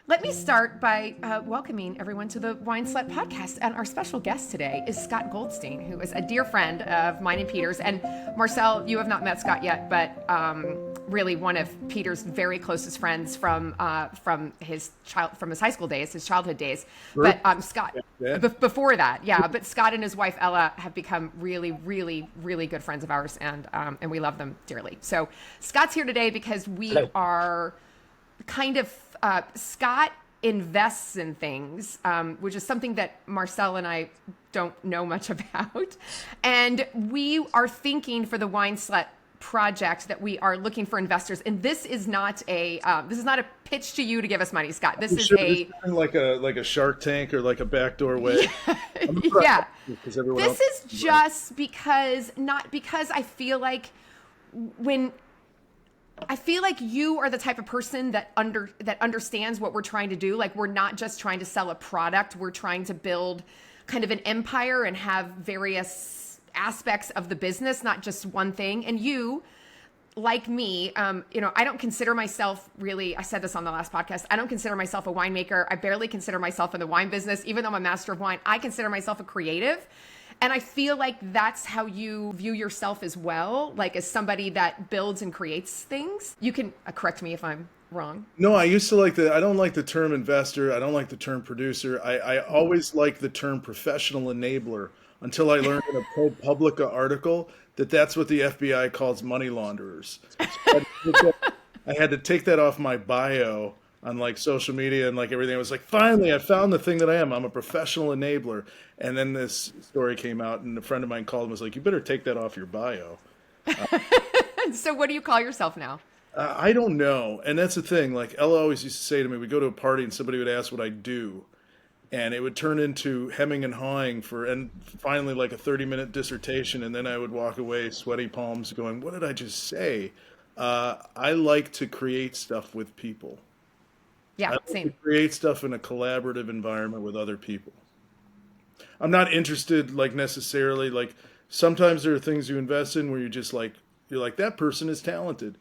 Let me start by welcoming everyone to the Wine Slut podcast. And our special guest today is Scott Goldstein, who is a dear friend of mine and Peter's. And Marcel, you have not met Scott yet, but really one of Peter's very closest friends from his high school days, his childhood days. Sure. But Scott, Yeah. before that, yeah. But Scott and his wife Ella have become really, really, really good friends of ours, and we love them dearly. So Scott's here today because we Hello. are kind of Scott invests in things, which is something that Marcel and I don't know much about. And we are thinking for the Wine Slut project that we are looking for investors. And this is not a pitch to you to give us money, Scott. This is Sure, a this isn't like a Shark Tank or like a backdoor way. I'm impressed yeah. because everyone This else is just because I feel like you are the type of person that understands what we're trying to do. Like, we're not just trying to sell a product. We're trying to build kind of an empire and have various aspects of the business, not just one thing. And you, like me, I don't consider myself really, I said this on the last podcast, I don't consider myself a winemaker. I barely consider myself in the wine business. Even though I'm a master of wine, I consider myself a creative. And I feel like that's how you view yourself as well, like as somebody that builds and creates things. You can correct me if I'm wrong. No, I don't like the term investor. I don't like the term producer. I always like the term professional enabler until I learned in a ProPublica article that that's what the FBI calls money launderers. So I had to take that off my bio on like social media and like everything. I was like, finally, I found the thing that I am. I'm a professional enabler. And then this story came out and a friend of mine called and was like, you better take that off your bio. So what do you call yourself now? I don't know. And that's the thing. Like Ella always used to say to me, we'd go to a party and somebody would ask what I do. And it would turn into hemming and hawing and finally like a 30-minute dissertation. And then I would walk away, sweaty palms going, what did I just say? I like to create stuff with people. Yeah, I like same. to create stuff in a collaborative environment with other people. I'm not interested like necessarily like sometimes there are things you invest in where you're like that person is talented.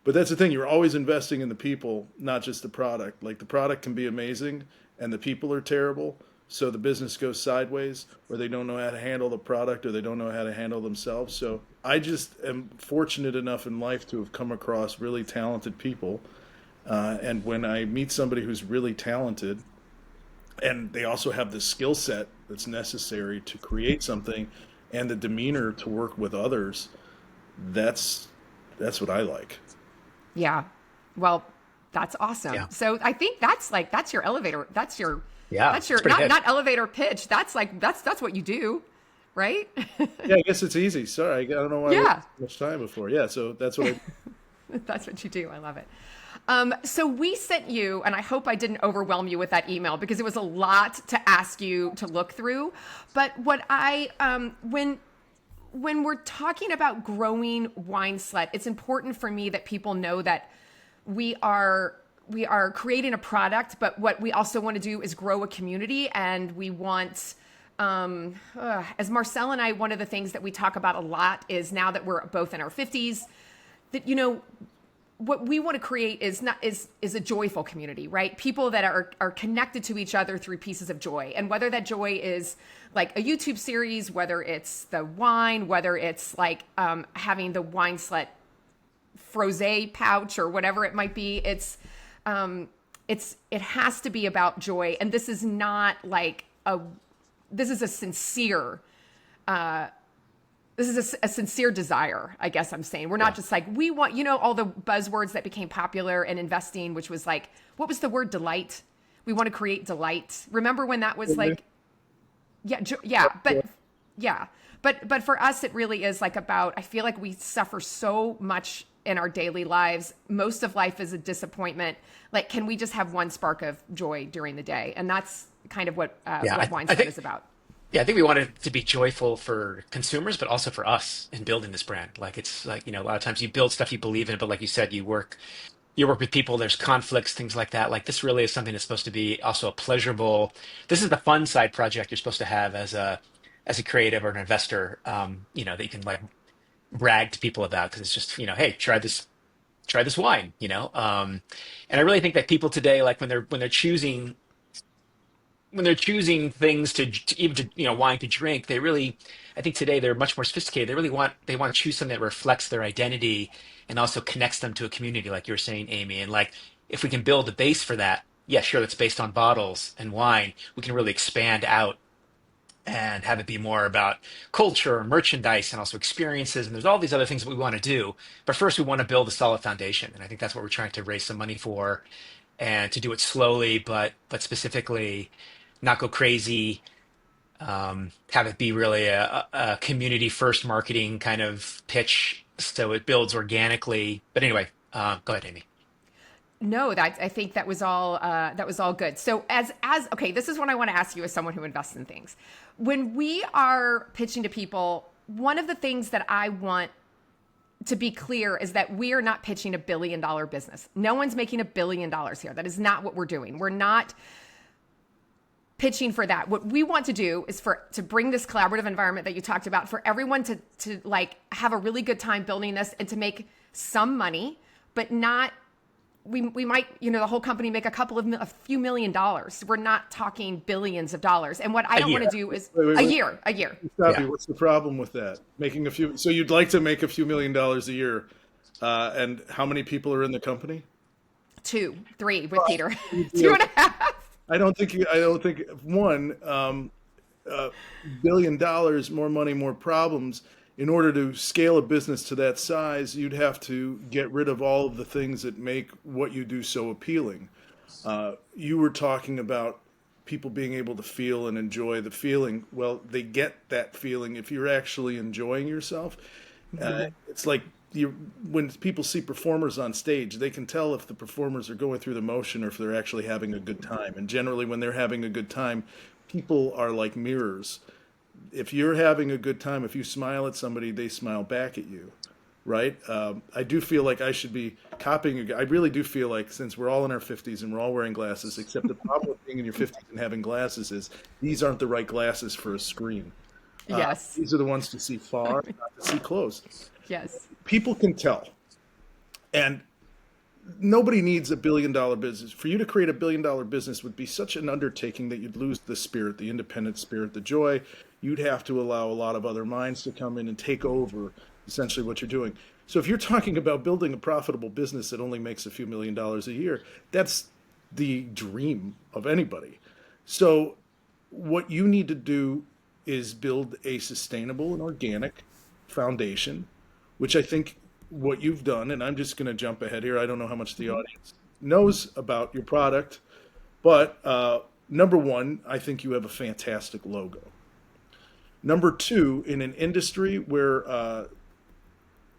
But that's the thing, you're always investing in the people, not just the product. Like the product can be amazing and the people are terrible, so the business goes sideways or they don't know how to handle the product or they don't know how to handle themselves. So I just am fortunate enough in life to have come across really talented people. And when I meet somebody who's really talented and they also have the skill set that's necessary to create something and the demeanor to work with others, that's what I like. Yeah. Well, that's awesome. Yeah. So I think that's your elevator. That's your It's pretty good. not elevator pitch. That's what you do, right? Yeah, I guess it's easy. Sorry, I don't know why I Yeah. wasted so much time before. Yeah, so that's what I That's what you do. I love it. So we sent you, and I hope I didn't overwhelm you with that email because it was a lot to ask you to look through. But what when we're talking about growing Wine Slut, it's important for me that people know that we are creating a product, but what we also want to do is grow a community, and we want. As Marcel and I, one of the things that we talk about a lot is now that we're both in our 50s, that what we want to create is a joyful community, right? People that are connected to each other through pieces of joy. And whether that joy is like a YouTube series, whether it's the wine, whether it's like having the Wine Slut Frosé pouch or whatever it might be, it has to be about joy. And this is not like this is a sincere a sincere desire, I guess I'm saying. We're not just like, we want, all the buzzwords that became popular in investing, which was like, what was the word? Delight. We want to create delight. Remember when that was like, but for us, it really is like about, I feel like we suffer so much in our daily lives. Most of life is a disappointment. Like, can we just have one spark of joy during the day? And that's kind of what Wine Slut is about. Yeah, I think we want it to be joyful for consumers, but also for us in building this brand. Like it's like, a lot of times you build stuff you believe in, but like you said, you work with people, there's conflicts, things like that. Like this really is something that's supposed to be also a pleasurable, this is the fun side project you're supposed to have as a creative or an investor, that you can like brag to people about because it's just, hey, try this wine, and I really think that people today, like when they're choosing things to even wine to drink, they really, I think today they're much more sophisticated. They want to choose something that reflects their identity and also connects them to a community, like you're saying, Amy. And like if we can build a base for that, yeah, sure, that's based on bottles and wine. We can really expand out and have it be more about culture, merchandise, and also experiences. And there's all these other things that we want to do. But first, we want to build a solid foundation, and I think that's what we're trying to raise some money for, and to do it slowly, but specifically, not go crazy. Have it be really a community first marketing kind of pitch, so it builds organically. But anyway, go ahead, Amy. No, that I think that was all good. So as okay, this is what I want to ask you as someone who invests in things. When we are pitching to people, one of the things that I want to be clear is that we are not pitching $1 billion business. No one's making $1 billion here. That is not what we're doing. We're not pitching for that. What we want to do is to bring this collaborative environment that you talked about, for everyone to like have a really good time building this and to make some money, but not, we might, the whole company make a few $1,000,000. We're not talking billions of dollars. And what I A don't want year. to do is Wait. a year. Stop Yeah. you. What's the problem with that? So you'd like to make a few $1,000,000 a year, and how many people are in the company? 2, 3 with Peter, You 2.5. I don't think one, $1 billion, more money, more problems. In order to scale a business to that size, you'd have to get rid of all of the things that make what you do so appealing. You were talking about people being able to feel and enjoy the feeling. Well, they get that feeling if you're actually enjoying yourself. It's like when people see performers on stage, they can tell if the performers are going through the motion or if they're actually having a good time. And generally, when they're having a good time, people are like mirrors. If you're having a good time, if you smile at somebody, they smile back at you, right? I do feel like I should be copying. I really do feel like, since we're all in our 50s and we're all wearing glasses, except the problem with being in your 50s and having glasses is these aren't the right glasses for a screen. Yes. These are the ones to see far, not to see close. Yes. People can tell. And nobody needs $1 billion business. For you to create $1 billion business would be such an undertaking that you'd lose the spirit, the independent spirit, the joy. You'd have to allow a lot of other minds to come in and take over essentially what you're doing. So if you're talking about building a profitable business that only makes a few $1,000,000 a year, that's the dream of anybody. So what you need to do is build a sustainable and organic foundation, which I think what you've done, and I'm just going to jump ahead here. I don't know how much the audience knows about your product, but number one, I think you have a fantastic logo. Number two, in an industry where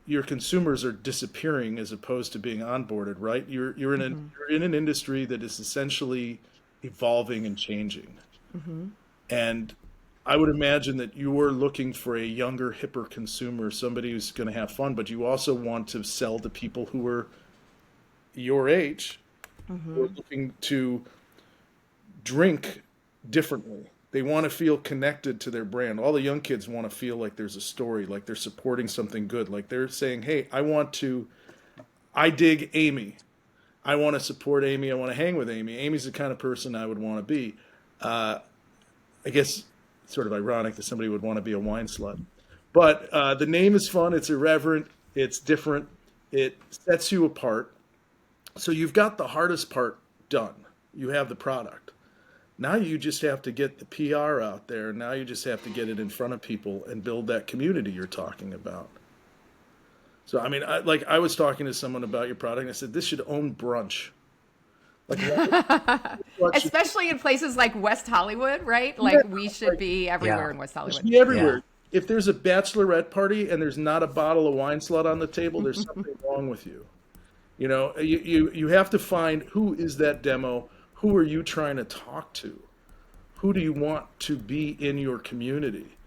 your consumers are disappearing as opposed to being onboarded, right? You're in an industry that is essentially evolving and changing. And I would imagine that you are looking for a younger, hipper consumer, somebody who's going to have fun, but you also want to sell to people who are your age, who are looking to drink differently. They want to feel connected to their brand. All the young kids want to feel like there's a story, like they're supporting something good, like they're saying, hey, I dig Amy. I want to support Amy. I want to hang with Amy. Amy's the kind of person I would want to be. I guess it's sort of ironic that somebody would want to be a wine slut. But the name is fun. It's irreverent. It's different. It sets you apart. So you've got the hardest part done. You have the product. Now you just have to get the PR out there. Now you just have to get it in front of people and build that community you're talking about. So, I mean, I was talking to someone about your product, and I said, this should own brunch. Like, brunch should Especially in places like West Hollywood, right? Like we should be everywhere Yeah. in West should Hollywood. be everywhere. Yeah. If there's a bachelorette party and there's not a bottle of wine slut on the table, there's something wrong with you. You have to find, who is that demo? Who are you trying to talk to? Who do you want to be in your community?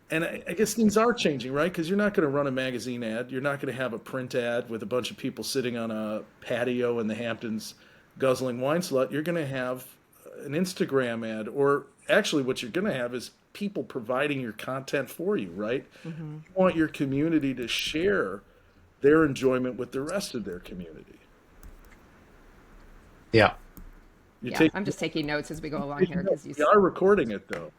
And I guess things are changing, right? Because you're not going to run a magazine ad. You're not going to have a print ad with a bunch of people sitting on a patio in the Hamptons guzzling wine slut. You're going to have an Instagram ad, or actually what you're going to have is people providing your content for you, right? You want your community to share their enjoyment with the rest of their community. Yeah. You Yeah, take, I'm just taking notes as we go along here taking notes. because you. We are recording it though.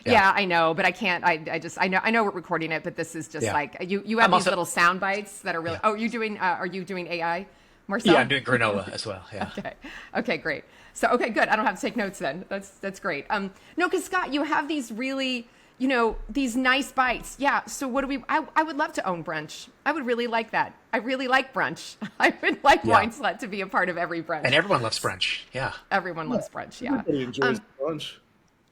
Yeah. Yeah, I know, but I can't. I know we're recording it, but this is just Yeah. like you have I'm these also, little sound bites that are really. yeah. Oh, you doing? Are you doing AI, Yeah, I'm Marcel? doing granola as well. Yeah. Okay. Okay, great. So, okay, good. I don't have to take notes then. That's great. No, because Scott, you have these really, these nice bites. Yeah. So, what do we? I would love to own brunch. I would really like that. I really like brunch. I would like Yeah. Wine Slut to be a part of every And brunch. everyone loves brunch. Yeah. Everyone loves brunch. Yeah. Everybody enjoys lunch.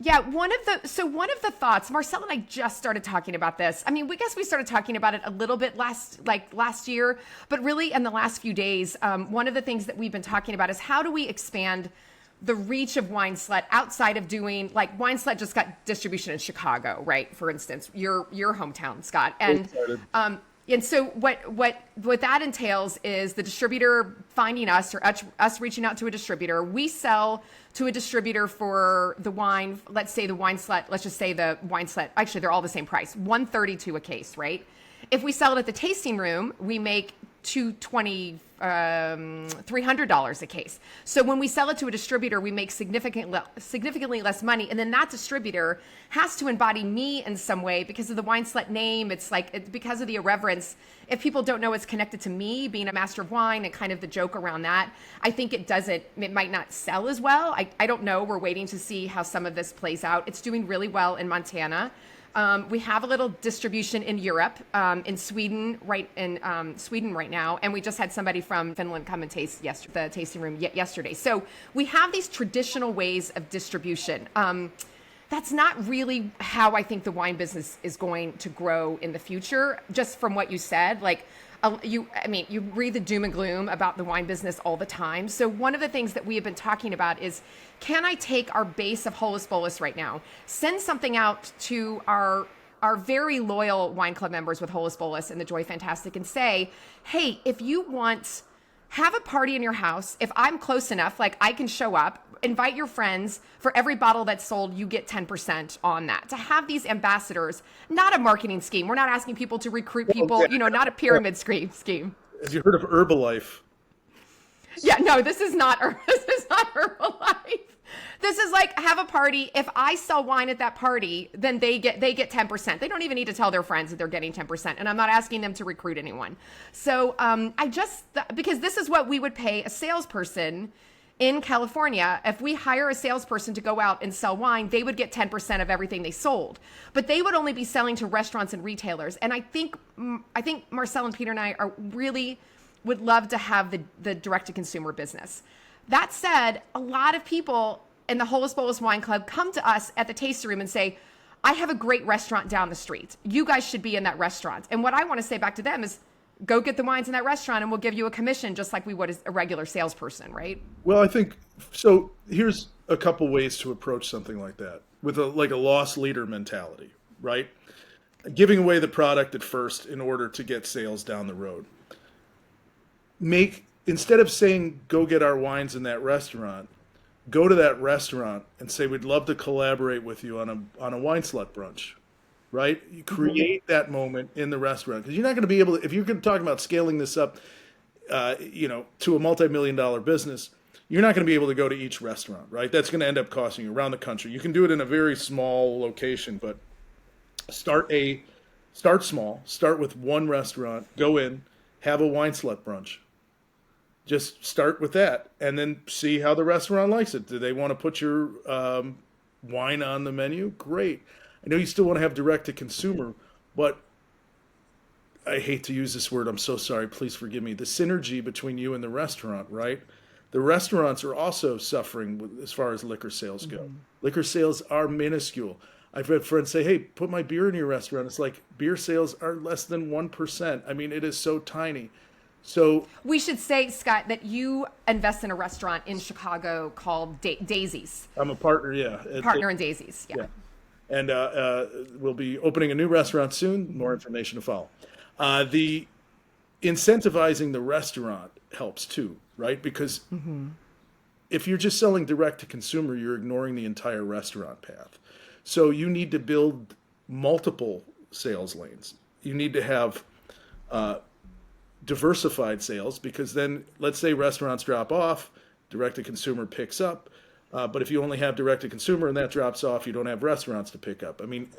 Yeah, one of the thoughts, Marcel and I just started talking about this. I mean, we guess we started talking about it a little bit last year, but really in the last few days, one of the things that we've been talking about is how do we expand the reach of Wine Slut outside of doing, like, Wine Slut just got distribution in Chicago, right? For instance, your hometown, Scott, and so what that entails is the distributor finding us or us reaching out to a distributor. We sell to a distributor for the wine. Let's say the Wine Slut. Let's just say the Wine Slut. Actually, they're all the same price, $132 a case, right? If we sell it at the tasting room, we make $300 a case. So when we sell it to a distributor, we make significantly less money. And then that distributor has to embody me in some way because of the Wine Slut name. It's because of the irreverence. If people don't know it's connected to me being a master of wine and kind of the joke around that, I think it might not sell as well. I don't know. We're waiting to see how some of this plays out. It's doing really well in Montana. We have a little distribution in Europe, in Sweden, right now, and we just had somebody from Finland come and taste the tasting room yesterday. So we have these traditional ways of distribution. That's not really how I think the wine business is going to grow in the future. Just from what you said, you read the doom and gloom about the wine business all the time. So one of the things that we have been talking about is, can I take our base of Holus Bolus right now, send something out to our very loyal wine club members with Holus Bolus and the Joy Fantastic and say, hey, if you want, have a party in your house. If I'm close enough, like I can show up, invite your friends. For every bottle that's sold, you get 10% on that. To have these ambassadors, not a marketing scheme. We're not asking people to recruit people, not a pyramid scheme. Have you heard of Herbalife? Yeah, no, this is not Herbalife. This is like, have a party. If I sell wine at that party, then they get 10%. They don't even need to tell their friends that they're getting 10%. And I'm not asking them to recruit anyone. So because this is what we would pay a salesperson in California. If we hire a salesperson to go out and sell wine, they would get 10% of everything they sold. But they would only be selling to restaurants and retailers. And I think Marcel and Peter and I would love to have the direct-to-consumer business. That said, a lot of people in the Holus Bolus Wine Club come to us at the tasting room and say, I have a great restaurant down the street. You guys should be in that restaurant. And what I want to say back to them is, go get the wines in that restaurant and we'll give you a commission just like we would as a regular salesperson, right? Well, I think so. Here's a couple ways to approach something like that with a loss leader mentality, right? Giving away the product at first in order to get sales down the road. Instead of saying, go get our wines in that restaurant, go to that restaurant and say, we'd love to collaborate with you on a Wine Slut brunch, right? You create that moment in the restaurant, because you're not going to be able to, if you're going to talk about scaling this up, to a multi-million-dollar business, you're not going to be able to go to each restaurant, right? That's going to end up costing you around the country. You can do it in a very small location, but start small, start with one restaurant, go in, have a Wine Slut brunch. Just start with that and then see how the restaurant likes it. Do they want to put your wine on the menu? Great. I know you still want to have direct to consumer, but I hate to use this word. I'm so sorry. Please forgive me. The synergy between you and the restaurant, right? The restaurants are also suffering as far as liquor sales go. Mm-hmm. Liquor sales are minuscule. I've had friends say, hey, put my beer in your restaurant. It's like beer sales are less than 1%. I mean, it is so tiny. So we should say, Scott, that you invest in a restaurant in Chicago called Daisy's. I'm a partner, yeah. Partner in Daisy's, yeah. And we'll be opening a new restaurant soon. More information to follow. The incentivizing the restaurant helps too, right? Because if you're just selling direct to consumer, you're ignoring the entire restaurant path. So you need to build multiple sales lanes. You need to have diversified sales, because then let's say restaurants drop off, direct to consumer picks up. But if you only have direct to consumer and that drops off, you don't have restaurants to pick up. I mean,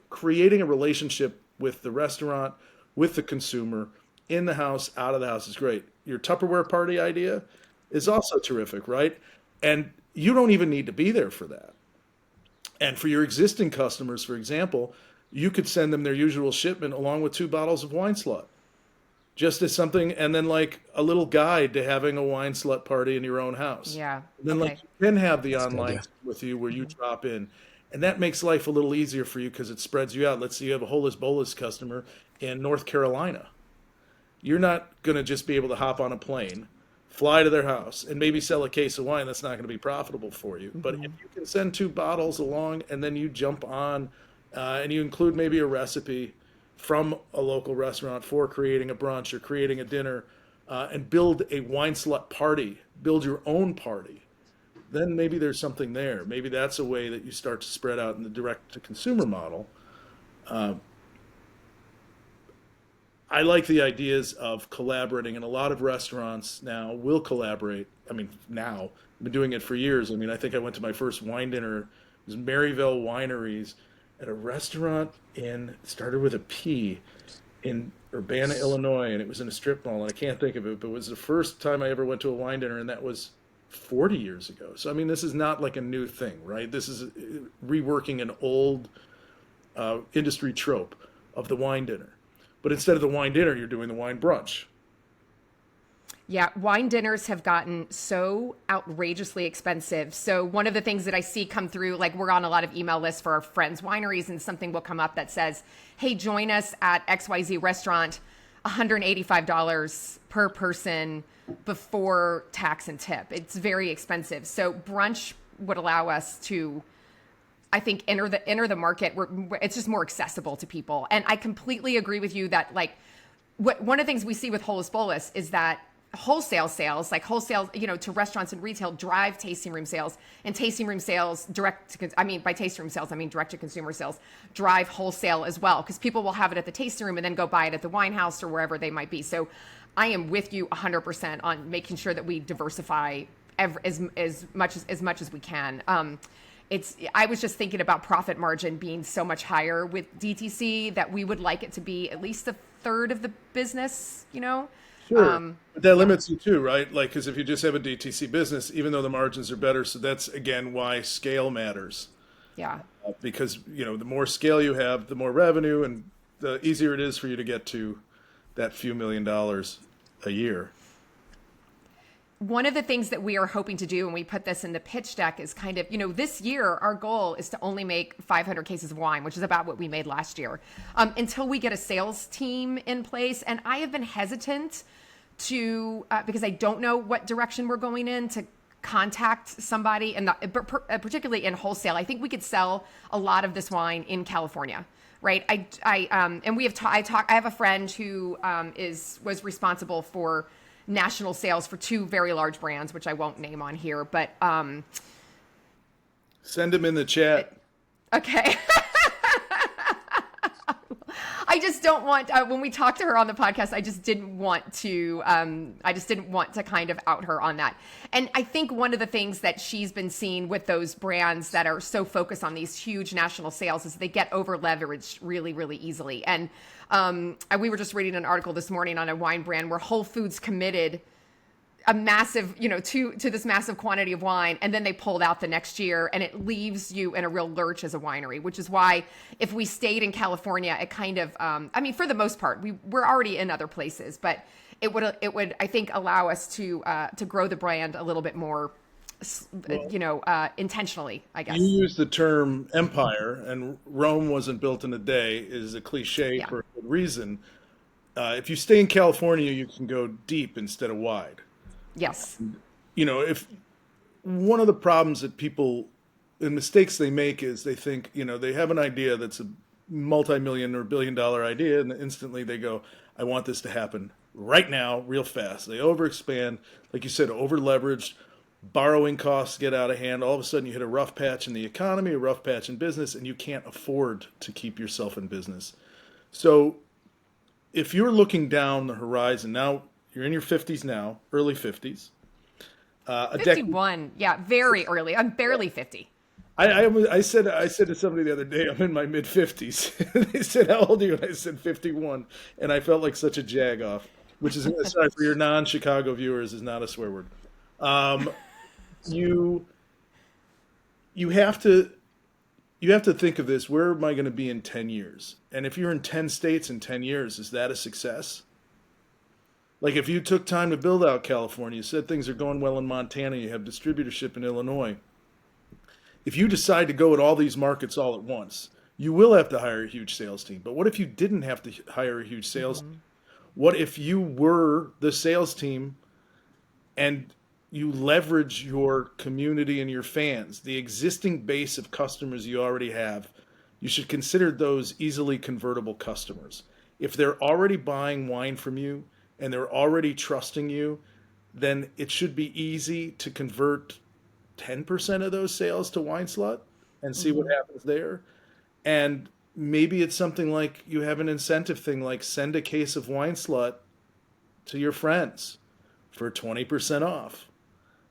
creating a relationship with the restaurant, with the consumer, in the house, out of the house is great. Your Tupperware party idea is also terrific, right? And you don't even need to be there for that. And for your existing customers, for example, you could send them their usual shipment along with 2 bottles of wine slut, just as something, and then like a little guide to having a wine slut party in your own house. Yeah. And then like Okay. you can have the That's a good online idea. with you where you drop in. And that makes life a little easier for you because it spreads you out. Let's say you have a Holus Bolus customer in North Carolina. You're not going to just be able to hop on a plane, fly to their house, and maybe sell a case of wine. That's not going to be profitable for you. But if you can send 2 bottles along and then you jump on and you include maybe a recipe from a local restaurant for creating a brunch or creating a dinner and build a wine slut party, build your own party, then maybe there's something there. Maybe that's a way that you start to spread out in the direct to consumer model. I like the ideas of collaborating, and a lot of restaurants now will collaborate. I mean, now I've been doing it for years. I mean, I think I went to my first wine dinner. It was Maryville Wineries at a restaurant in started with a P in Urbana, Illinois, and it was in a strip mall. And I can't think of it, but it was the first time I ever went to a wine dinner, and that was 40 years ago. So I mean, this is not like a new thing, right? This is reworking an old industry trope of the wine dinner. But instead of the wine dinner, you're doing the wine brunch. Yeah, wine dinners have gotten so outrageously expensive. So one of the things that I see come through, like we're on a lot of email lists for our friends' wineries, and something will come up that says, "Hey, join us at XYZ restaurant, $185 per person before tax and tip." It's very expensive. So brunch would allow us to, I think, enter the market where it's just more accessible to people. And I completely agree with you that like one of the things we see with Holus Bolus is that wholesale sales, like wholesale, to restaurants and retail, drive tasting room sales, and tasting room sales by tasting room sales, I mean direct to consumer sales, drive wholesale as well, because people will have it at the tasting room and then go buy it at the wine house or wherever they might be. So I am with you 100% on making sure that we diversify as much as we can. I was just thinking about profit margin being so much higher with DTC that we would like it to be at least a third of the business. Sure. But that limits you too, right? Like, because if you just have a DTC business, even though the margins are better, so that's again why scale matters. Yeah. Because, the more scale you have, the more revenue, and the easier it is for you to get to that few $1,000,000 a year. One of the things that we are hoping to do, and we put this in the pitch deck, is kind of, this year, our goal is to only make 500 cases of wine, which is about what we made last year, until we get a sales team in place. And I have been hesitant to, because I don't know what direction we're going in, to contact somebody, and particularly in wholesale. I think we could sell a lot of this wine in California. Right. And we have, I have a friend who was responsible for national sales for 2 very large brands, which I won't name on here, but Send them in the chat. okay. I just don't want, when we talked to her on the podcast, I just didn't want to kind of out her on that. And I think one of the things that she's been seeing with those brands that are so focused on these huge national sales is they get over leveraged really, really easily. And we were just reading an article this morning on a wine brand where Whole Foods committed a massive, to this massive quantity of wine, and then they pulled out the next year, and it leaves you in a real lurch as a winery, which is why if we stayed in California, it kind of, for the most part, we're already in other places, but it would, I think, allow us to grow the brand a little bit more, intentionally, I guess. You use the term empire, and Rome wasn't built in a day is a cliche Yeah. for a good reason. If you stay in California, you can go deep instead of wide. Yes. If one of the problems that people and mistakes they make is they think, they have an idea that's a multi-million or billion-dollar idea, and instantly they go, I want this to happen right now, real fast. They overexpand, like you said, over-leveraged, borrowing costs get out of hand. All of a sudden you hit a rough patch in the economy, a rough patch in business, and you can't afford to keep yourself in business. So if you're looking down the horizon now, you're in your 50s now, early 50s, a decade. 51. Yeah, very early. I'm barely 50. I said to somebody the other day, I'm in my mid 50s. They said, "How old are you?" And I said 51, and I felt like such a jagoff. Which is, sorry for your non-Chicago viewers, is not a swear word. Um, you you have to you have to think of this. Where am I going to be in 10 years? And if you're in 10 states in 10 years, is that a success? Like if you took time to build out California, you said things are going well in Montana, you have distributorship in Illinois. If you decide to go at all these markets all at once, you will have to hire a huge sales team. But what if you didn't have to hire a huge sales team? What if you were the sales team and you leverage your community and your fans, the existing base of customers you already have? You should consider those easily convertible customers. If they're already buying wine from you and they're already trusting you, then it should be easy to convert 10% of those sales to Wine Slut and see what happens there. And maybe it's something like you have an incentive thing, like send a case of Wine Slut to your friends for 20% off.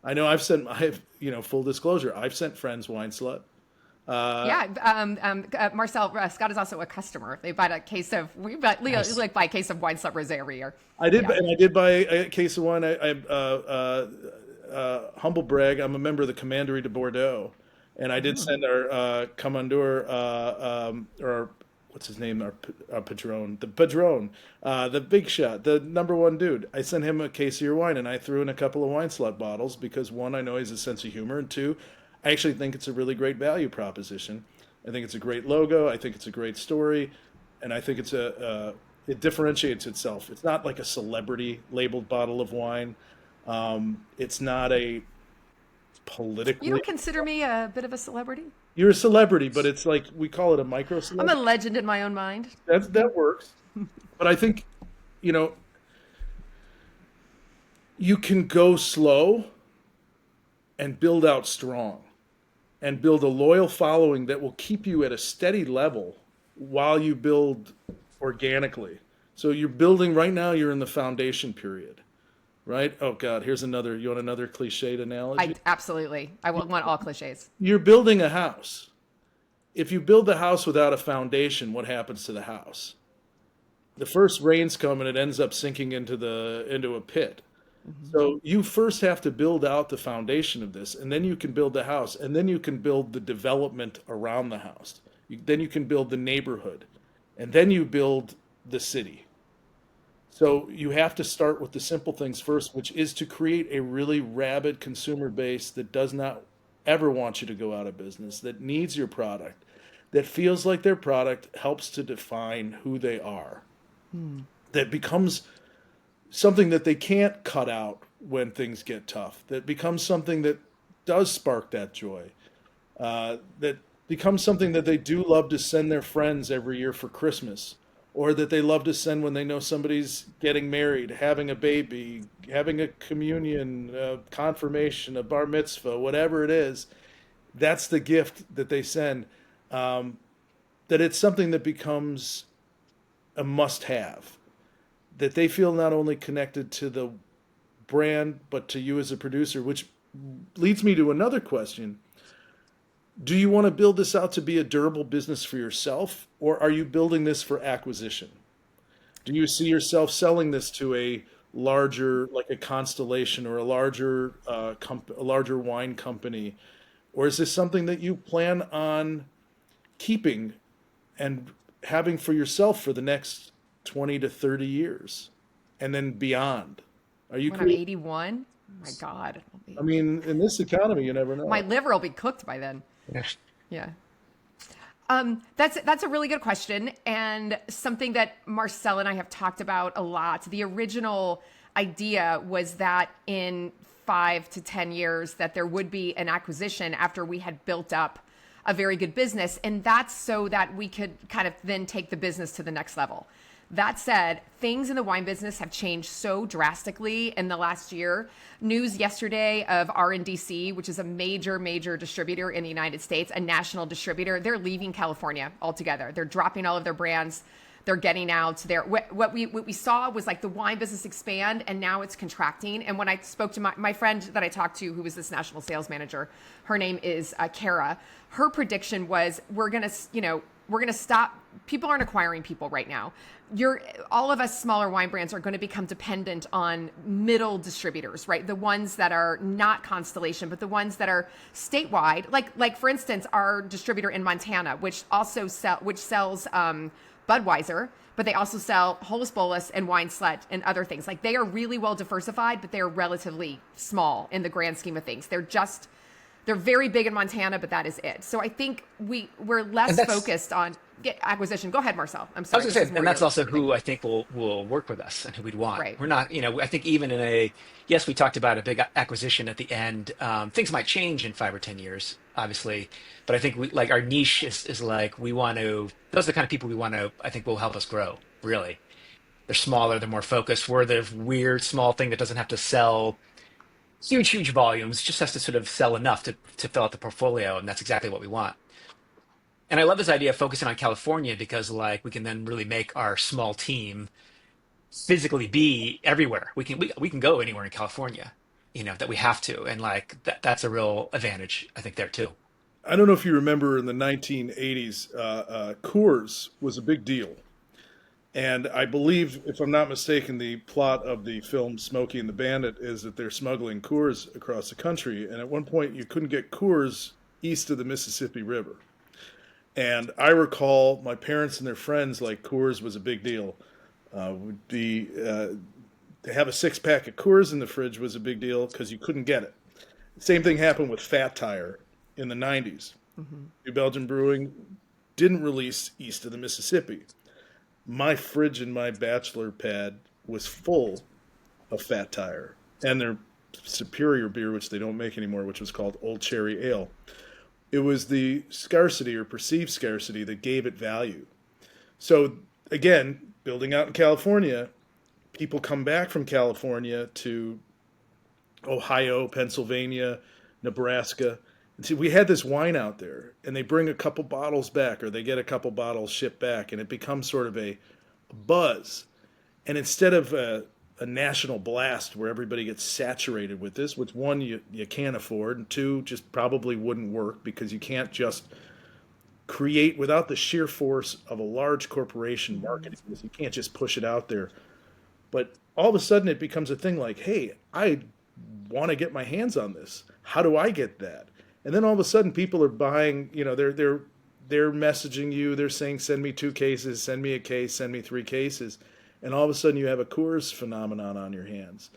I know full disclosure, I've sent friends Wine Slut. Yeah, Marcel, Scott is also a customer. They buy a case of Leo Nice. like buy a case of Wine Slut Rosé every year. I did, Yeah. and I did buy a case of wine. Humble brag, I'm a member of the Commandery de Bordeaux, and I did send our commandeur, or what's his name, our Padron, the big shot, the number one dude. I sent him a case of your wine, and I threw in a couple of Wine Slut bottles because one, I know he has a sense of humor, and two, I actually think it's a really great value proposition. I think it's a great logo. I think it's a great story, and I think it differentiates itself. It's not like a celebrity labeled bottle of wine. It's not a You politically. don't consider me a bit of a celebrity? You're a celebrity, but it's like we call it a micro I'm a celebrity. legend in my own mind. That works. But I think, you know, you can go slow and build out strong and build a loyal following that will keep you at a steady level while you build organically. So you're building right now, you're in the foundation period, right? Oh God, here's another, you want another cliched analogy? I will want all cliches. You're building a house. If you build the house without a foundation, what happens to the house? The first rains come and it ends up sinking into a pit. So you first have to build out the foundation of this, and then you can build the house, and then you can build the development around the house. Then you can build the neighborhood, and then you build the city. So you have to start with the simple things first, which is to create a really rabid consumer base that does not ever want you to go out of business, that needs your product, that feels like their product helps to define who they are, that becomes something that they can't cut out when things get tough, that becomes something that does spark that joy, that becomes something that they do love to send their friends every year for Christmas, or that they love to send when they know somebody's getting married, having a baby, having a communion, confirmation, a bar mitzvah, whatever it is. That's the gift that they send. That it's something that becomes a must have, that they feel not only connected to the brand, but to you as a producer, which leads me to another question. Do you want to build this out to be a durable business for yourself, or are you building this for acquisition? Do you see yourself selling this to a larger, like a Constellation or a larger wine company, or is this something that you plan on keeping and having for yourself for the next 20 to 30 years and then beyond? Are you When I'm creating? 81, my God, I mean, in this economy, you never my know. liver will be cooked by then. Yeah. Yeah. That's a really good question, and something that Marcel and I have talked about a lot. The original idea was that in 5 to 10 years that there would be an acquisition after we had built up a very good business, and that's so that we could kind of then take the business to the next level. That said, things in the wine business have changed so drastically in the last year. News yesterday of RNDC, which is a major distributor in the United States, a national distributor, they're leaving California altogether. They're dropping all of their brands. They're getting out. What we saw was like the wine business expand, and now it's contracting. And when I spoke to my friend that I talked to, who was this national sales manager, her name is Kara. Her prediction was we're gonna stop. People aren't acquiring people right now. All of us smaller wine brands are going to become dependent on middle distributors, right? The ones that are not Constellation, but the ones that are statewide. Like for instance, our distributor in Montana, which sells Budweiser, but they also sell Holus Bolus and Wine Slut and other things. Like they are really well diversified, but they are relatively small in the grand scheme of things. They're very big in Montana, but that is it. So I think we're less focused on acquisition. Go ahead, Marcel. I'm sorry. I was going to say, and that's also who I think will work with us and who we'd want. Right. We're not, I think even yes, we talked about a big acquisition at the end. Things might change in 5 or 10 years, obviously, but I think like our niche is like those are the kind of people we want to, I think will help us grow, really. They're smaller, they're more focused. We're the weird small thing that doesn't have to sell huge volumes, just has to sort of sell enough to fill out the portfolio, and that's exactly what we want. And I love this idea of focusing on California because like we can then really make our small team physically be everywhere. We can go anywhere in California, that we have to, and like that's a real advantage I think there too. I don't know if you remember in the 1980s, Coors was a big deal. And I believe, if I'm not mistaken, the plot of the film Smokey and the Bandit is that they're smuggling Coors across the country. And at one point, you couldn't get Coors east of the Mississippi River. And I recall my parents and their friends, like Coors was a big deal. To have a 6-pack of Coors in the fridge was a big deal because you couldn't get it. Same thing happened with Fat Tire in the 90s. Mm-hmm. New Belgium Brewing didn't release east of the Mississippi. My fridge in my bachelor pad was full of Fat Tire and their superior beer, which they don't make anymore, which was called Old Cherry Ale. It was the scarcity or perceived scarcity that gave it value. So again, building out in California, people come back from California to Ohio, Pennsylvania, Nebraska. And see, we had this wine out there, and they bring a couple bottles back, or they get a couple bottles shipped back, and it becomes sort of a buzz. And instead of a national blast where everybody gets saturated with this, which one, you can't afford, and two, just probably wouldn't work because you can't just create without the sheer force of a large corporation marketing this. You can't just push it out there. But all of a sudden it becomes a thing like, hey, I want to get my hands on this. How do I get that? And then all of a sudden people are buying, they're messaging you, they're saying, send me 2 cases, send me a case, send me 3 cases. And all of a sudden you have a Coors phenomenon on your hands.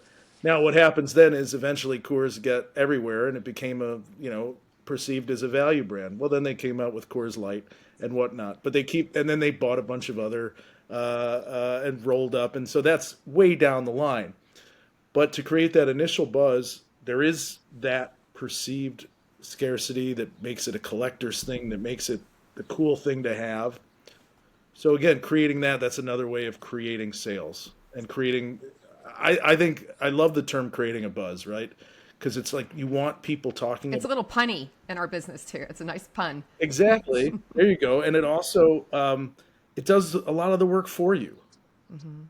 Now what happens then is eventually Coors get everywhere and it became perceived as a value brand. Well, then they came out with Coors Light and whatnot. But and then they bought a bunch of other and rolled up. And so that's way down the line. But to create that initial buzz, there is that perceived scarcity that makes it a collector's thing, that makes it the cool thing to have. So again, creating that's another way of creating sales and creating, I think, I love the term creating a buzz, right? Because it's like you want people talking. It's a little punny in our business too. It's a nice pun. Exactly. There you go. And it also, it does a lot of the work for you. Mm-hmm.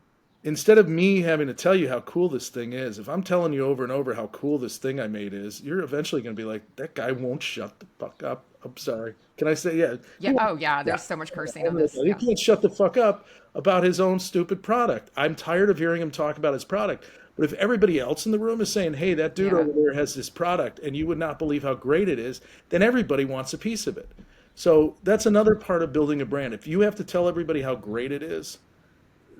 Instead of me having to tell you how cool this thing is, if I'm telling you over and over how cool this thing I made is, you're eventually going to be like, that guy won't shut the fuck up. I'm sorry. Can I say, yeah? Yeah. Oh, yeah. There's so much cursing on this. He can't shut the fuck up about his own stupid product. I'm tired of hearing him talk about his product. But if everybody else in the room is saying, hey, that dude over there has this product and you would not believe how great it is, then everybody wants a piece of it. So that's another part of building a brand. If you have to tell everybody how great it is,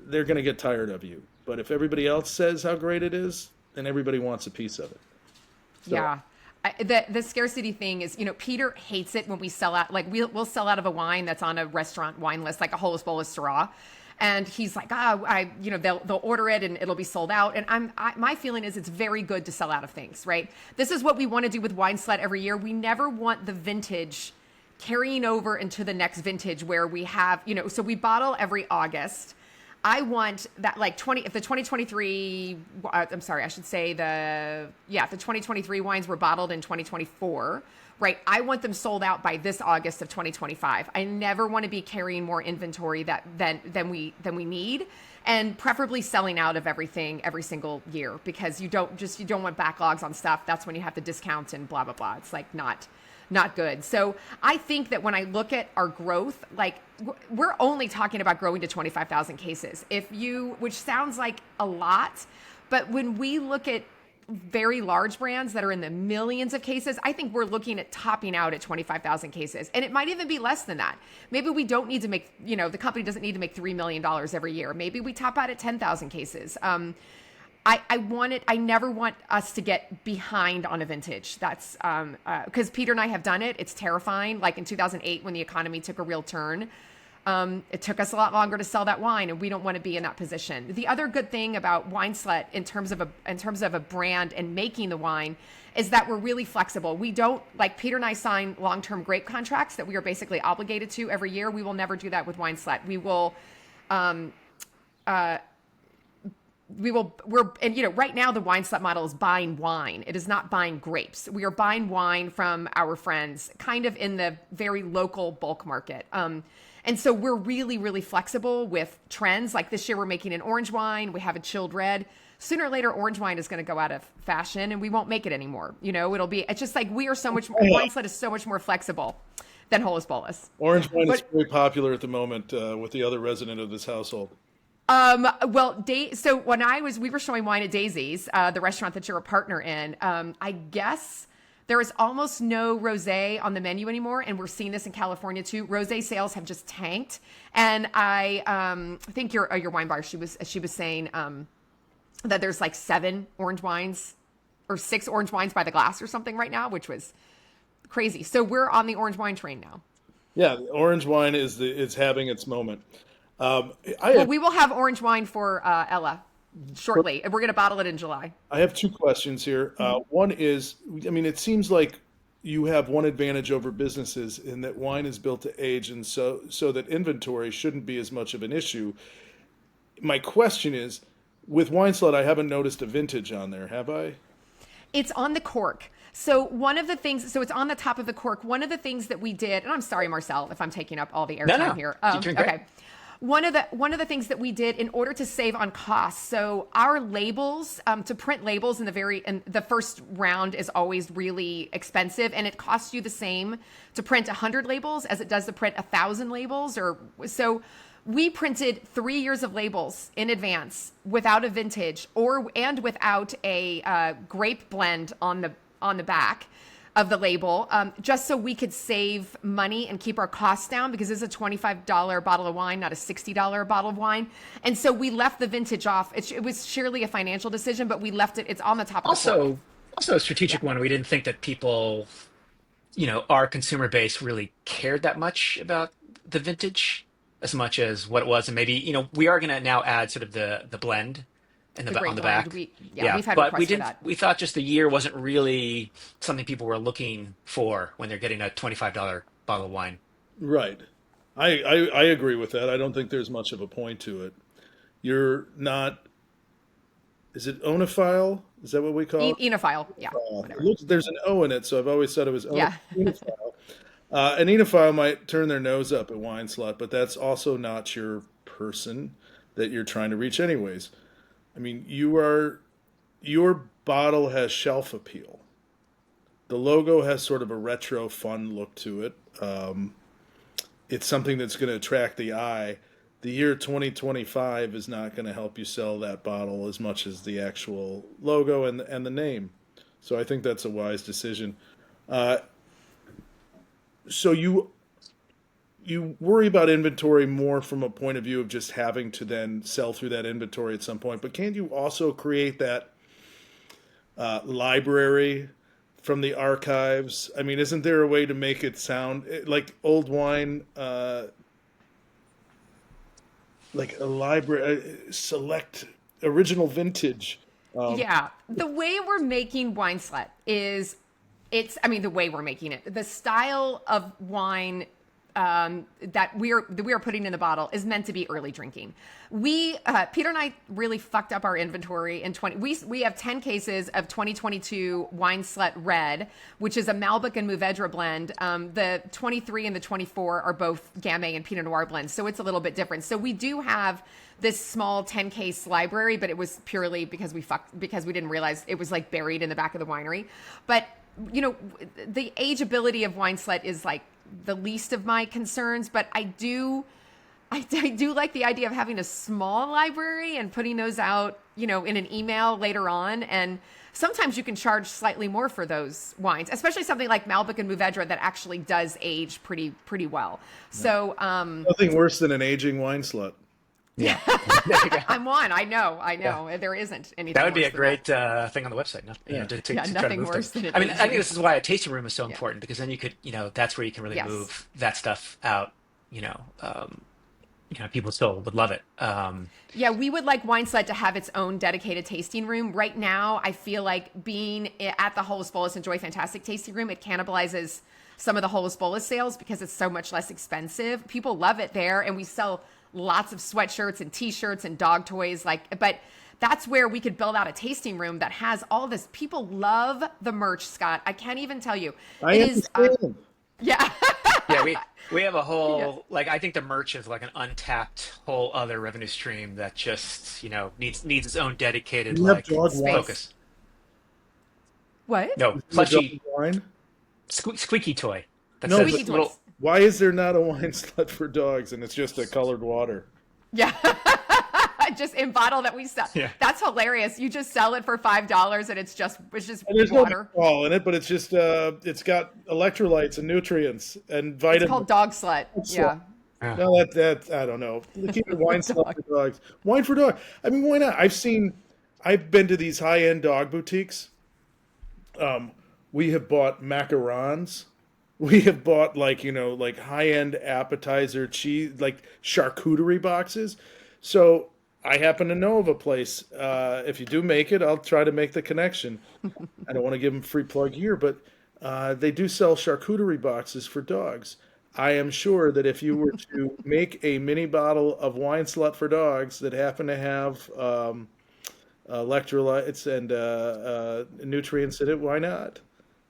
they're going to get tired of you. But if everybody else says how great it is, then everybody wants a piece of it. So. Yeah. The scarcity thing is, Peter hates it when we sell out. Like we'll sell out of a wine that's on a restaurant wine list, like a Holus Bolus Syrah. And he's like, they'll order it and it'll be sold out. And my feeling is it's very good to sell out of things, right? This is what we want to do with Wine Slut every year. We never want the vintage carrying over into the next vintage where we have, so we bottle every August. I want that if the 2023, I'm sorry, I should say the 2023 wines were bottled in 2024. right, I want them sold out by this August of 2025. I never want to be carrying more inventory than we need, and preferably selling out of everything every single year, because you don't want backlogs on stuff. That's when you have to discount and blah blah blah. It's like not good. So I think that when I look at our growth, like we're only talking about growing to 25,000 cases. Which sounds like a lot, but when we look at very large brands that are in the millions of cases, I think we're looking at topping out at 25,000 cases. And it might even be less than that. Maybe we don't need to make, the company doesn't need to make $3 million every year. Maybe we top out at 10,000 cases. I never want us to get behind on a vintage. That's because Peter and I have done it. It's terrifying. Like in 2008, when the economy took a real turn, it took us a lot longer to sell that wine, and we don't want to be in that position. The other good thing about Wine Slut in terms of a brand and making the wine is that we're really flexible. We don't, like Peter and I sign long-term grape contracts that we are basically obligated to every year. We will never do that with Wine Slut. Right now the Wine Slut model is buying wine. It is not buying grapes. We are buying wine from our friends, kind of in the very local bulk market. And so we're really, really flexible with trends. Like this year we're making an orange wine. We have a chilled red. Sooner or later, orange wine is going to go out of fashion and we won't make it anymore. It's just like we are so much, Wine Slut is so much more flexible than Holus Bolus. Orange wine is very popular at the moment with the other resident of this household. So when we were showing wine at Daisy's, the restaurant that you're a partner in, I guess there is almost no rosé on the menu anymore. And we're seeing this in California too. Rosé sales have just tanked. And I think your wine bar, she was saying that there's like 7 orange wines or 6 orange wines by the glass or something right now, which was crazy. So we're on the orange wine train now. Yeah, the orange wine is having its moment. We will have orange wine for Ella shortly. We're going to bottle it in July. I have 2 questions here. One is, it seems like you have one advantage over businesses in that wine is built to age, and so that inventory shouldn't be as much of an issue. My question is, with Wine Slut, I haven't noticed a vintage on there, have I? It's on the cork. So it's on the top of the cork. One of the things that we did, and I'm sorry, Marcel, if I'm taking up all the airtime here. You're doing great. Okay. One of the things that we did in order to save on costs, so our labels, to print labels in the first round is always really expensive, and it costs you the same to print 100 labels as it does to print 1,000 labels. So we printed 3 years of labels in advance without a vintage and without a grape blend on the back of the label, just so we could save money and keep our costs down, because it's a $25 bottle of wine, not a $60 bottle of wine. And so we left the vintage off. It was surely a financial decision, but we left it. It's on the top of the cork. Also a strategic one. We didn't think that people, our consumer base really cared that much about the vintage as much as what it was. And maybe, we are going to now add sort of the blend on the back. We've had but requests for that. We thought just the year wasn't really something people were looking for when they're getting a $25 bottle of wine. Right. I agree with that. I don't think there's much of a point to it. You're not, is it oenophile? Is that what we call it? Enophile, yeah. Whatever. There's an O in it, so I've always said it was Yeah. enophile. An enophile might turn their nose up at Wine Slut, but that's also not your person that you're trying to reach anyways. Your bottle has shelf appeal. The logo has sort of a retro, fun look to it. It's something that's going to attract the eye. The year 2025 is not going to help you sell that bottle as much as the actual logo and the name. So I think that's a wise decision. So you worry about inventory more from a point of view of just having to then sell through that inventory at some point. But can't you also create that library from the archives? Isn't there a way to make it sound like old wine, like a library, select original vintage? The way we're making Wine Slut is, the way we're making it, the style of wine that we are putting in the bottle is meant to be early drinking. We Peter and I really fucked up our inventory in 20. We have 10 cases of 2022 Wine Slut Red, which is a Malbec and Mourvedre blend. The 23 and the 24 are both Gamay and Pinot Noir blends, so it's a little bit different. So we do have this small 10 case library, but it was purely because we didn't realize it was like buried in the back of the winery. But the ageability of Wine Slut is like the least of my concerns, but I do like the idea of having a small library and putting those out, in an email later on. And sometimes you can charge slightly more for those wines, especially something like Malbec and Mourvedre that actually does age pretty well. So nothing worse than an aging wine slut. Yeah. I'm one. I know. Yeah. There isn't anything. That would be a great thing on the website. To try to nothing move worse them. than it. I mean, I think this is why a tasting room is so important, because then you could, that's where you can really Yes. move that stuff out. People still would love it. Yeah, we would like Wine Slut to have its own dedicated tasting room. Right now, I feel like being at the Holus Bolus Enjoy Fantastic tasting room, it cannibalizes some of the Holus Bolus sales because it's so much less expensive. People love it there, and we sell lots of sweatshirts and t-shirts and dog toys. But that's where we could build out a tasting room that has all this. People love the merch, Scott. I can't even tell you. I understand. Yeah. Yeah, we have a whole I think the merch is like an untapped whole other revenue stream that just needs its own dedicated focus. What? No, plushy wine. squeaky toy. No, Squeaky toys. Why is there not a wine slut for dogs and it's just a colored water? Yeah. Just in bottle that we sell. Yeah. That's hilarious. You just sell it for $5 and it's just And there's water. no alcohol in it, but it's just it's got electrolytes and nutrients and vitamins. It's called Dog Slut. Yeah. No, that I don't know. Keep it wine slut for dogs. Wine for dog. I mean, why not? I've been to these high-end dog boutiques. We have bought macarons. We have bought like high-end appetizer cheese, like charcuterie boxes. So I happen to know of a place. If you do make it, I'll try to make the connection. I don't want to give them a free plug here, but they do sell charcuterie boxes for dogs. I am sure that if you were to make a mini bottle of Wine Slut for dogs that happen to have electrolytes and nutrients in it, why not?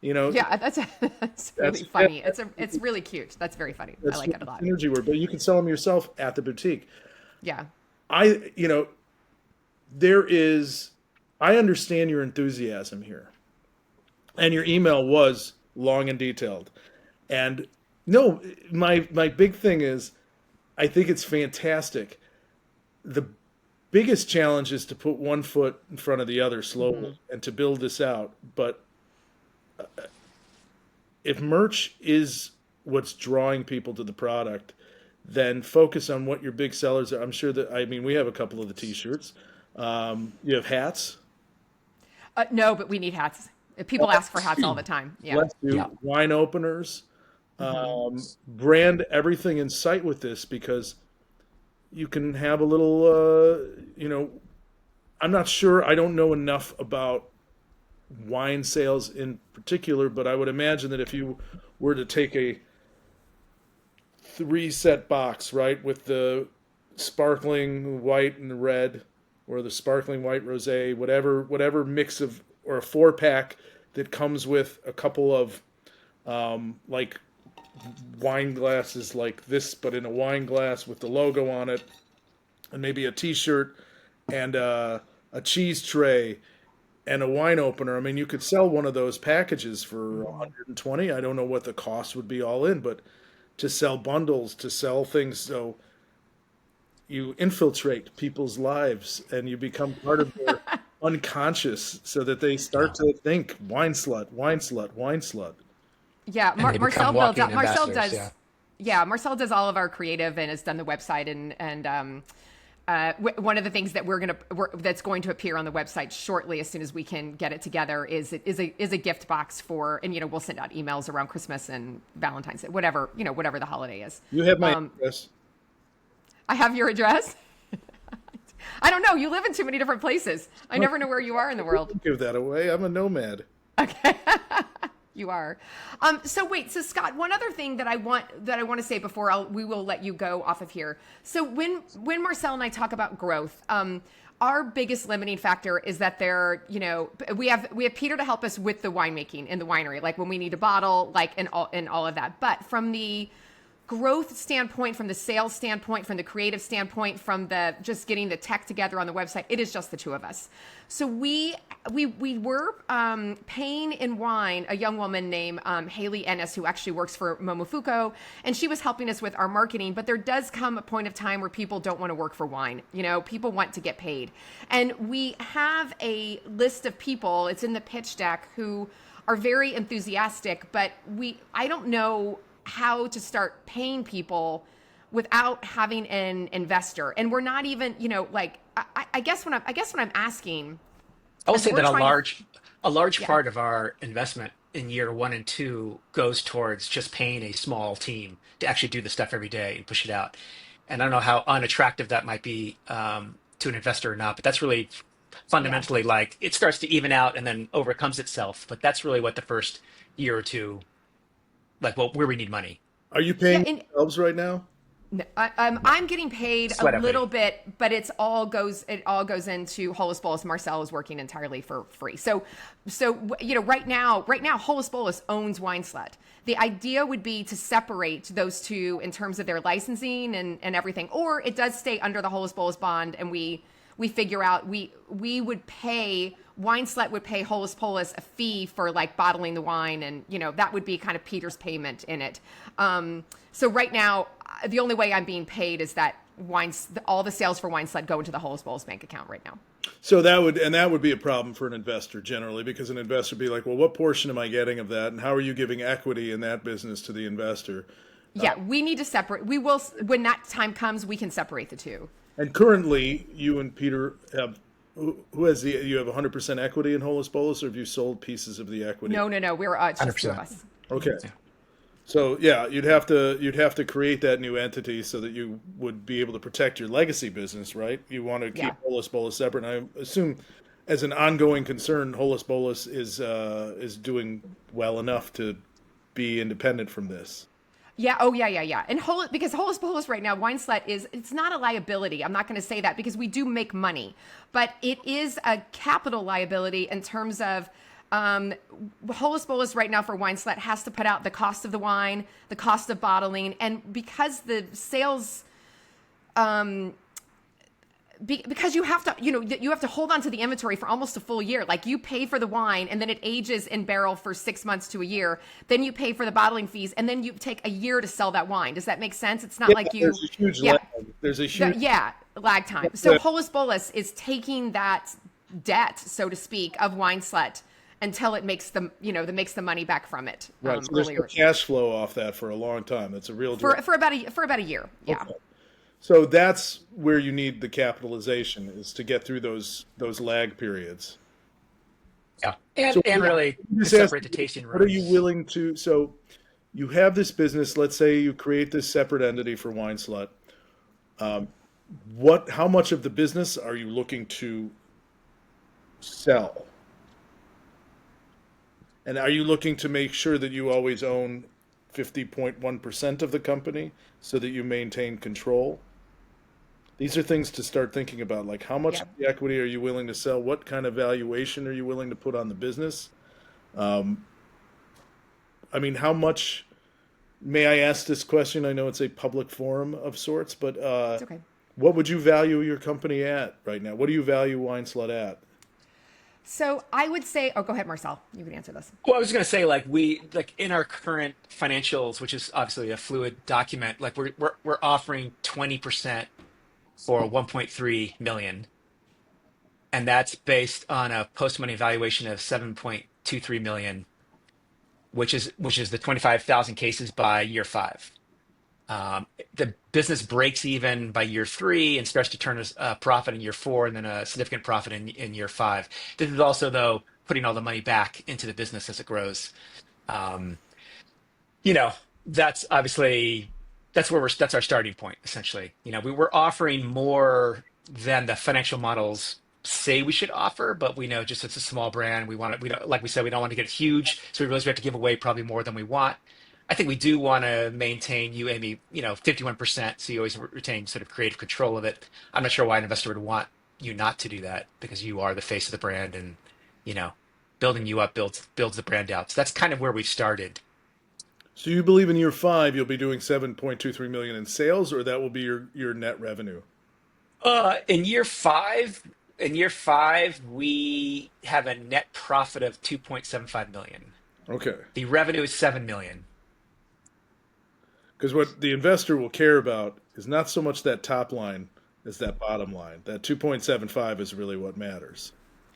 Yeah, that's really funny. It's really cute. That's very funny. I like it a lot. Energy word, but you can sell them yourself at the boutique. Yeah. I understand your enthusiasm here. And your email was long and detailed. And no, my big thing is I think it's fantastic. The biggest challenge is to put one foot in front of the other slowly and to build this out. But if merch is what's drawing people to the product, then focus on what your big sellers are. I'm sure we have a couple of the t-shirts. You have hats? No, but we need hats. People ask for hats all the time. Yeah. Let's do wine openers. Brand everything in sight with this, because you can have a little, I'm not sure. I don't know enough about wine sales in particular, but I would imagine that if you were to take a 3-set box, right, with the sparkling white and red, or the sparkling white rosé, whatever mix of, or a 4-pack that comes with a couple of like wine glasses like this, but in a wine glass with the logo on it, and maybe a t-shirt and a cheese tray and a wine opener. I mean, you could sell one of those packages for $120. I don't know what the cost would be all in, but to sell bundles, to sell things, so you infiltrate people's lives and you become part of their unconscious, so that they start to think wine slut, wine slut, wine slut. Yeah, And they Marcel become builds walking up. Marcel ambassadors, does. Yeah, Marcel does all of our creative and has done the website and one of the things that that's going to appear on the website shortly, as soon as we can get it together, is a gift box for, and we'll send out emails around Christmas and Valentine's Day, whatever the holiday is. You have my address. I have your address. I don't know. You live in too many different places. I never know where you are in the world. Don't give that away. I'm a nomad. Okay. You are. So wait, so Scott, one other thing that I want to say before we will let you go off of here. So when Marcel and I talk about growth, our biggest limiting factor is that we have Peter to help us with the winemaking in the winery, like when we need to bottle, like and all of that. But from the growth standpoint, from the sales standpoint, from the creative standpoint, from the just getting the tech together on the website, it is just the two of us. So we were paying in wine a young woman named Haley Ennis, who actually works for Momofuku, and she was helping us with our marketing. But there does come a point of time where people don't want to work for wine. People want to get paid, and we have a list of people. It's in the pitch deck who are very enthusiastic, but I don't know how to start paying people without having an investor. And we're not even, I guess what I'm asking I will is say we're that trying a large yeah, part of our investment in year 1 and 2 goes towards just paying a small team to actually do the stuff every day and push it out. And I don't know how unattractive that might be to an investor or not, but that's really yeah, fundamentally like it starts to even out and then overcomes itself. But that's really what the first year or two, like, well, where we need money. Are you yeah. paying And yourselves right now? no, I'm getting paid a Sweat little equity. bit, but it all goes into Holus Bolus. Marcel is working entirely for free. So right now, Holus Bolus owns Wine Slut. The idea would be to separate those two in terms of their licensing and everything, or it does stay under the Holus Bolus bond, and we figure out we would pay Wine Slut would pay Holus Bolus a fee for like bottling the wine, and that would be kind of Peter's payment in it. So right now, the only way I'm being paid is that all the sales for Wine Slut go into the Holus Bolus bank account right now. So that would be a problem for an investor generally, because an investor would be like, well, what portion am I getting of that, and how are you giving equity in that business to the investor? Yeah, we need to separate. We will, when that time comes, we can separate the two. And currently, you and Peter have who has you have 100% equity in Holus Bolus, or have you sold pieces of the equity? No. We're it's just two of 100%. us. Okay. Yeah. So yeah, you'd have to create that new entity so that you would be able to protect your legacy business, right? You want to keep Yeah. Holus Bolus separate. And I assume, as an ongoing concern, Holus Bolus is doing well enough to be independent from this. Yeah. Oh, yeah. And because Holus Bolus right now, Wine Slut it's not a liability. I'm not going to say that because we do make money, but it is a capital liability in terms of Holus Bolus right now for Wine Slut has to put out the cost of the wine, the cost of bottling, and because the sales, because you have to, you have to hold on to the inventory for almost a full year. Like you pay for the wine and then it ages in barrel for 6 months to a year. Then you pay for the bottling fees and then you take a year to sell that wine. Does that make sense? It's not Yeah, like there's a huge yeah, lag. There's a huge yeah, lag time. So Holus Bolus is taking that debt, so to speak, of Wine Slut until it makes makes the money back from it right. So there's no earlier cash flow off that for a long time. That's a real for drag. about a year. Yeah. Okay. So that's where you need the capitalization, is to get through those lag periods. Yeah. And So and yeah, really just ask, separate the tasting what are you rooms. willing to? So you have this business. Let's say you create this separate entity for Wine Slut. How much of the business are you looking to sell? And are you looking to make sure that you always own 50.1% of the company so that you maintain control? These are things to start thinking about, like how much Yeah. of the equity are you willing to sell? What kind of valuation are you willing to put on the business? Um, I mean, how much, may I ask this question? I know it's a public forum of sorts, but It's okay. what would you value your company at right now? What do you value Wine Slut at? So I would say, oh, go ahead, Marcel. You can answer this. Well, I was going to say, like like in our current financials, which is obviously a fluid document, like we're offering 20% for 1.3 million, and that's based on a post money valuation of 7.23 million, which is the 25,000 cases by year 5. The business breaks even by year 3 and starts to turn a profit in year 4, and then a significant profit in year 5. This is also, though, putting all the money back into the business as it grows. Um, you know, that's obviously that's our starting point essentially. We were offering more than the financial models say we should offer, but we know just it's a small brand. We don't, like we said, we don't want to get huge. So we realize we have to give away probably more than we want. I think we do want to maintain you, Amy, 51%. So you always retain sort of creative control of it. I'm not sure why an investor would want you not to do that because you are the face of the brand and, you know, building you up builds the brand out. So that's kind of where we've started. So you believe in year 5 you'll be doing 7.23 million in sales, or that will be your net revenue? In year five, we have a net profit of 2.75 million. Okay. The revenue is 7 million. Because what the investor will care about is not so much that top line as that bottom line. That 2.75 is really what matters.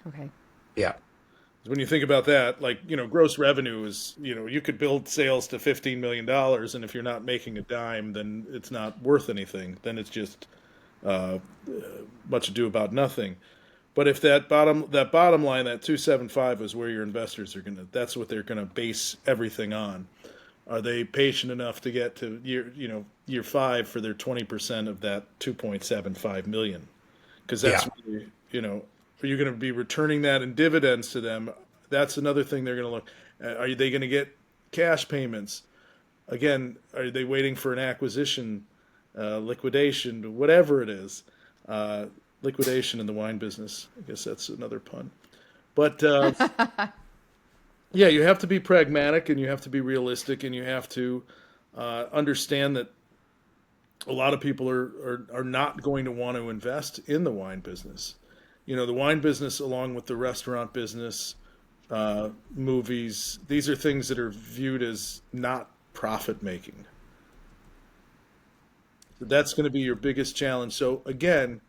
Okay. Yeah. When you think about that, like, gross revenue is, you could build sales to $15 million, and if you're not making a dime, then it's not worth anything. Then it's just uh, much ado about nothing. But if that bottom line, that 275 is where your investors are that's what they're gonna base everything on. Are they patient enough to get to year 5 for their 20% of that 2.75 million? Because that's Yeah. really, are you going to be returning that in dividends to them? That's another thing they're going to look at. Are they going to get cash payments? Again, are they waiting for an acquisition, liquidation, whatever it is? Liquidation in the wine business. I guess that's another pun. But yeah, you have to be pragmatic and you have to be realistic and you have to understand that a lot of people are not going to want to invest in the wine business. The wine business, along with the restaurant business, movies, these are things that are viewed as not profit making. So that's going to be your biggest challenge. So again,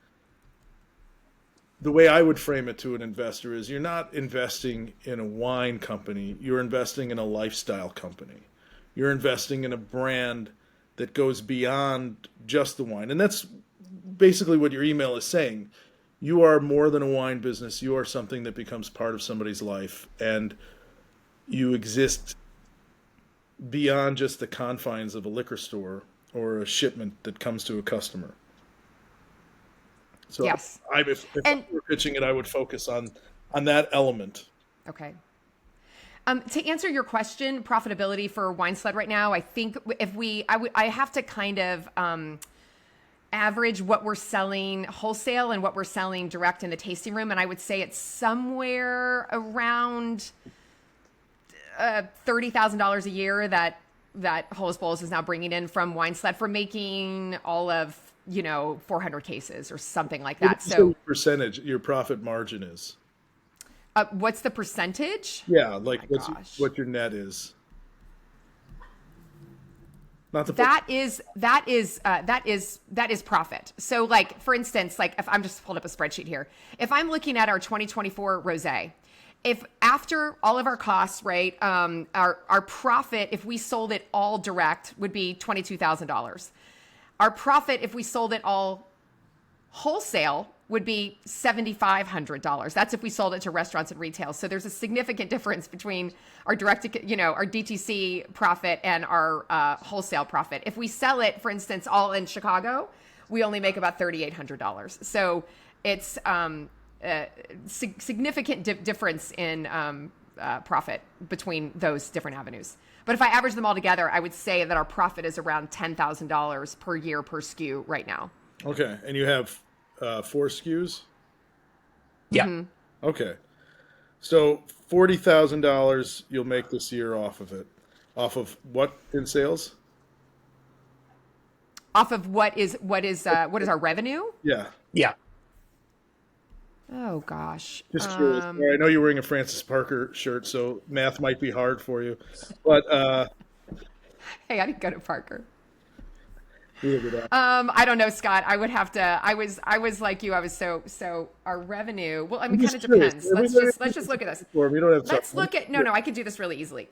the way I would frame it to an investor is you're not investing in a wine company, you're investing in a lifestyle company. You're investing in a brand that goes beyond just the wine. And that's basically what your email is saying. You are more than a wine business. You are something that becomes part of somebody's life, and you exist beyond just the confines of a liquor store or a shipment that comes to a customer. So Yes. if I And were pitching it, I would focus on that element. okay. To answer your question, profitability for Wine Sled right now, I think I have to kind of average what we're selling wholesale and what we're selling direct in the tasting room, and I would say it's somewhere around $30,000 a year that Hollis Bowles is now bringing in from Wine Sled for making all of 400 cases or something like What that. do you say So, percentage your profit margin is? what's the percentage? Yeah, Oh like my what's gosh. what your net is. Not the That is profit. So like for instance, like if I'm just pulled up a spreadsheet here, if I'm looking at our 2024 rosé, if after all of our costs, right, our profit if we sold it all direct would be $22,000. Our profit if we sold it all wholesale would be $7,500. That's if we sold it to restaurants and retail. So there's a significant difference between our our DTC profit and our wholesale profit. If we sell it, for instance, all in Chicago, we only make about $3,800. So it's significant difference in profit between those different avenues. But if I average them all together, I would say that our profit is around $10,000 per year per SKU right now. Okay, and you have 4 SKUs. Yeah. Okay, so $40,000 you'll make this year off of it. Off of what in sales? Off of what is our revenue? Yeah, Yeah. Oh gosh. just curious. I know you're wearing a Francis Parker shirt, so math might be hard for you, but Hey, I didn't go to Parker. we'll do that. I don't know, Scott. I would have to. I was like you. I was so our revenue. Well, I mean, I'm kind just of curious. depends. Let's just look at this. We don't have to Let's look at no. I can do this really easily.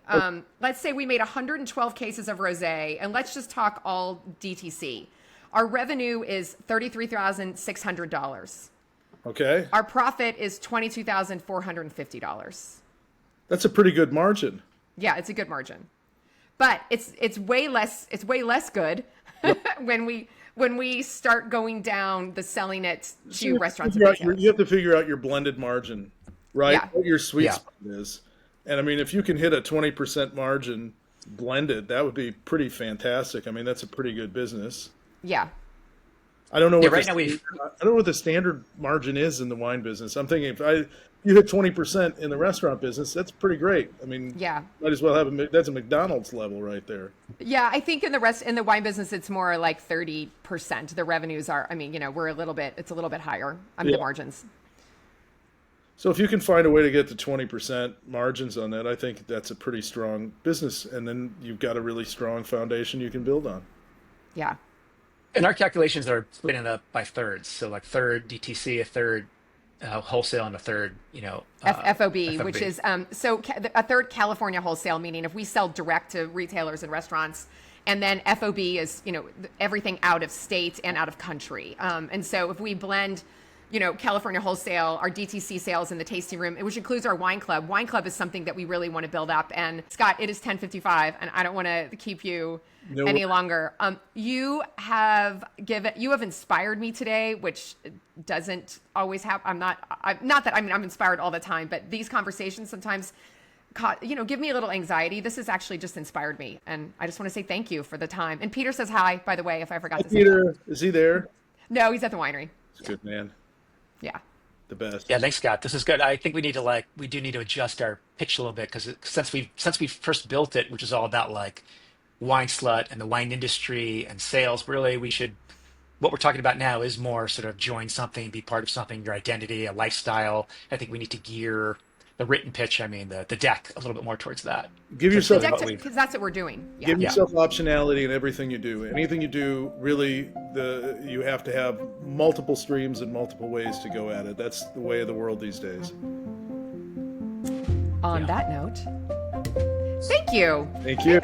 Let's say we made 112 cases of rosé, and let's just talk all DTC. Our revenue is $33,600. Okay, Our profit is $22,450. that's a pretty good margin. Yeah, it's a good margin, but it's way less good when we start going down the selling it So to you have to restaurants and figure out retailers. you have to figure out your blended margin, right? Yeah. What your sweet Yeah. spot is. And I mean, if you can hit a 20% margin blended, that would be pretty fantastic. I mean, that's a pretty good business. Yeah. I don't know Yeah, what right now I don't know what the standard margin is in the wine business. I'm thinking you hit 20% in the restaurant business, that's pretty great. I mean, Yeah. might as well have that's a McDonald's level right there. Yeah, I think in the wine business, it's more like 30%. The revenues are, I mean, we're it's a little bit higher. The Yeah. margins. So if you can find a way to get to 20% margins on that, I think that's a pretty strong business. And then you've got a really strong foundation you can build on. Yeah. And our calculations are split it up by thirds. So like third DTC, a third wholesale, and a third, FOB, which is a third California wholesale, meaning if we sell direct to retailers and restaurants, and then FOB is everything out of state and out of country. And so if we blend, California wholesale, our DTC sales in the tasting room, which includes our wine club. Wine club is something that we really want to build up. And Scott, it is 10:55, and I don't want to keep you any longer. You have inspired me today, which doesn't always happen. Not that I'm inspired all the time, but these conversations sometimes, give me a little anxiety. This has actually just inspired me, and I just want to say thank you for the time. And Peter says hi, by the way, if I forgot to say Peter, that. is he there? No, he's at the winery. He's a good man. Yeah. The best. Yeah, thanks, Scott. This is good. I think we do need to adjust our pitch a little bit because since we first built it, which is all about like wine slut and the wine industry and sales, really what we're talking about now is more sort of join something, be part of something, your identity, a lifestyle. I think we need to gear the written pitch, the deck a little bit more towards that. Give yourself Because that's what we're doing. Yeah. Give yourself optionality in everything you do. Anything you do, really, you have to have multiple streams and multiple ways to go at it. That's the way of the world these days. On that note, thank you. Thank you.